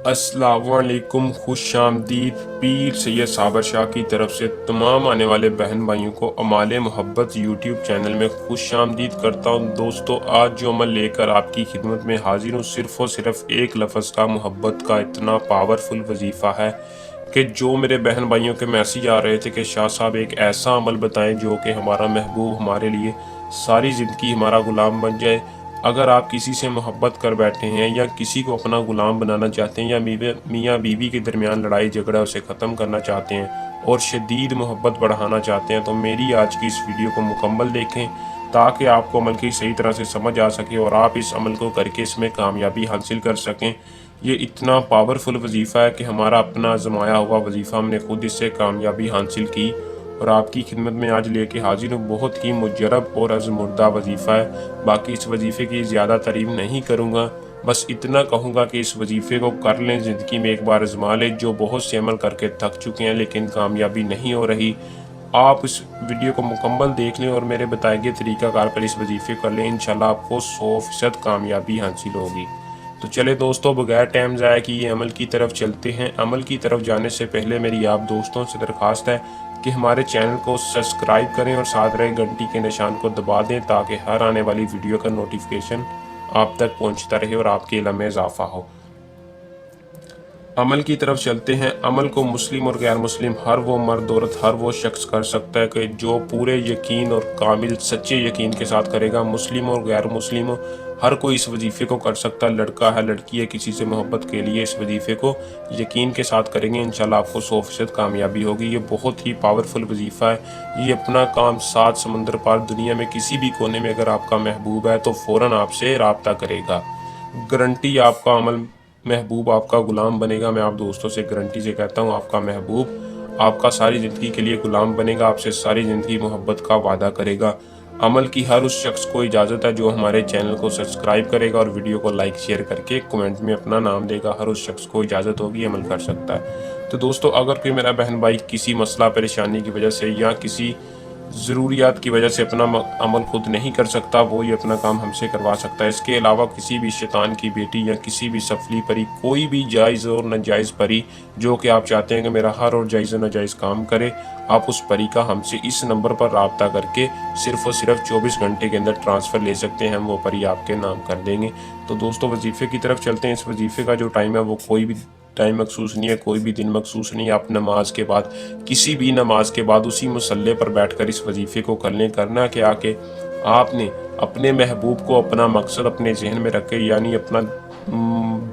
अस्सलाम वालेकुम, खुश आमदीद। पीर सैयद साबर शाह की तरफ से तमाम आने वाले बहन भाइयों को अमाल मोहब्बत यूट्यूब चैनल में खुश आमदीद करता हूँ। दोस्तों, आज जो अमल लेकर आपकी खिदमत में हाजिर हूँ, सिर्फ़ और सिर्फ एक लफ्ज़ का, मोहब्बत का इतना पावरफुल वजीफ़ा है कि जो मेरे बहन भाइयों के मैसेज आ रहे थे कि शाह साहब एक ऐसा अमल बताएं जो कि हमारा महबूब हमारे लिए सारी ज़िंदगी हमारा ग़ुलाम बन जाए। अगर आप किसी से मोहब्बत कर बैठे हैं या किसी को अपना ग़ुलाम बनाना चाहते हैं या मियाँ बीवी के दरमियान लड़ाई झगड़ा उसे ख़त्म करना चाहते हैं और शदीद मोहब्बत बढ़ाना चाहते हैं, तो मेरी आज की इस वीडियो को मुकम्मल देखें ताकि आपको अमल की सही तरह से समझ आ सके और आप इस अमल को करके इसमें कामयाबी हासिल कर सकें। ये इतना पावरफुल वजीफ़ा है कि हमारा अपना आज़माया हुआ वजीफ़ा हमने खुद इससे कामयाबी हासिल की और आपकी खिदमत में आज लेके हाजिर हूँ। बहुत ही मुजरब और आज़मुर्दा वजीफ़ा है। बाकी इस वजीफ़े की ज़्यादा तारीफ नहीं करूँगा, बस इतना कहूँगा कि इस वजीफ़े को कर लें, ज़िंदगी में एक बार आज़मा लें। जो बहुत से अमल करके थक चुके हैं लेकिन कामयाबी नहीं हो रही, आप इस वीडियो को मुकम्मल देख लें और मेरे बताए गए तरीक़ाकार पर इस वजीफ़े कर लें। इंशाल्लाह आपको 100% कामयाबी हासिल होगी। तो चले दोस्तों, बगैर टाइम ज़ाया किए अमल की तरफ चलते हैं। अमल की तरफ जाने से पहले मेरी आप दोस्तों से दरख्वास्त है कि हमारे चैनल को सब्सक्राइब करें और साथ रहे घंटी के निशान को दबा दें ताकि हर आने वाली वीडियो का नोटिफिकेशन आप तक पहुंचता रहे और आपके इल्म में इजाफा हो। अमल की तरफ चलते हैं। अमल को मुस्लिम और गैर मुस्लिम हर वो मर्द औरत हर वो शख्स कर सकता है कि जो पूरे यकीन और कामिल सच्चे यकीन के साथ करेगा। मुस्लिम और गैर मुस्लिम हर कोई इस वजीफ़े को कर सकता है। लड़का है लड़की है, किसी से मोहब्बत के लिए इस वजीफ़े को यकीन के साथ करेंगे, इंशाल्लाह आपको 100% कामयाबी होगी। ये बहुत ही पावरफुल वजीफ़ा है। ये अपना काम 7 समंदर पार दुनिया में किसी भी कोने में अगर आपका महबूब है तो फ़ौरन आपसे राब्ता करेगा। गारंटी आपका अमल महबूब आपका ग़ुलाम बनेगा। मैं आप दोस्तों से गारंटी से कहता हूँ, आपका महबूब आपका सारी ज़िंदगी के लिए ग़ुलाम बनेगा, आपसे सारी ज़िंदगी मोहब्बत का वादा करेगा। अमल की हर उस शख्स को इजाज़त है जो हमारे चैनल को सब्सक्राइब करेगा और वीडियो को लाइक शेयर करके कमेंट में अपना नाम देगा। हर उस शख्स को इजाज़त होगी, अमल कर सकता है। तो दोस्तों, अगर कोई मेरा बहन भाई किसी मसला परेशानी की वजह से या किसी ज़रूरियात की वजह से अपना अमल खुद नहीं कर सकता, वो ये अपना काम हमसे करवा सकता है। इसके अलावा किसी भी शैतान की बेटी या किसी भी सफली परी, कोई भी जायज़ और नाजायज़ परी जो कि आप चाहते हैं कि मेरा हर और जायज़ और नाजायज़ काम करे, आप उस परी का हमसे इस नंबर पर राब्ता करके सिर्फ़ और सिर्फ 24 घंटे के अंदर ट्रांसफ़र ले सकते हैं। हम वो परी आपके नाम कर देंगे। तो दोस्तों, वजीफ़े की तरफ चलते हैं। इस वजीफ़े का जो टाइम है वो कोई भी टाइम मखसूस नहीं है, कोई भी दिन मखसूस नहीं है। आप नमाज के बाद, किसी भी नमाज के बाद उसी मुसल्ले पर बैठकर इस वजीफ़े को कर लें। करना क्या कि आपने अपने महबूब को अपना मकसद अपने जहन में रख के, यानी अपना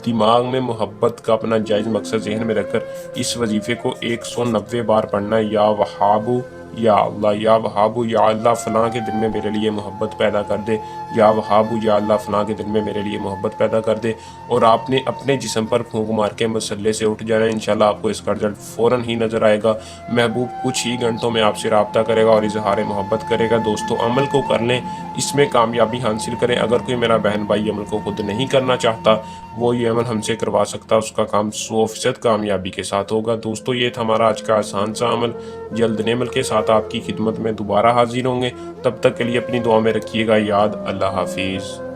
दिमाग में मोहब्बत का अपना जायज़ मकसद जहन में रखकर इस वजीफ़े को 190 बार पढ़ना है। या वहाबू या अल्लाह, या वहाबू या अल्लाह फ़लाँ के दिल में मेरे लिए मोहब्बत पैदा कर दे, या वहाबू या अल्लाह फ़लाँ के दिल में मेरे लिए मोहब्बत पैदा कर दे। और आपने अपने जिस्म पर फूंक मार के मसल्ले से उठ जाना है। इंशाल्लाह आपको इसका रिजल्ट फ़ौरन ही नज़र आएगा। महबूब कुछ ही घंटों में आपसे राब्ता करेगा और इजहार मोहब्बत करेगा। दोस्तों, अमल को कर लें, इसमें कामयाबी हासिल करें। अगर कोई मेरा बहन भाई अमल को खुद नहीं करना चाहता, वो ये अमल हमसे करवा सकता है, उसका काम 100% कामयाबी के साथ होगा। दोस्तों, ये था हमारा आज का आसान सा अमल। जल्द नए अमल के साथ आपकी खिदमत में दोबारा हाजिर होंगे। तब तक के लिए अपनी दुआ में रखिएगा याद। अल्लाह हाफिज़।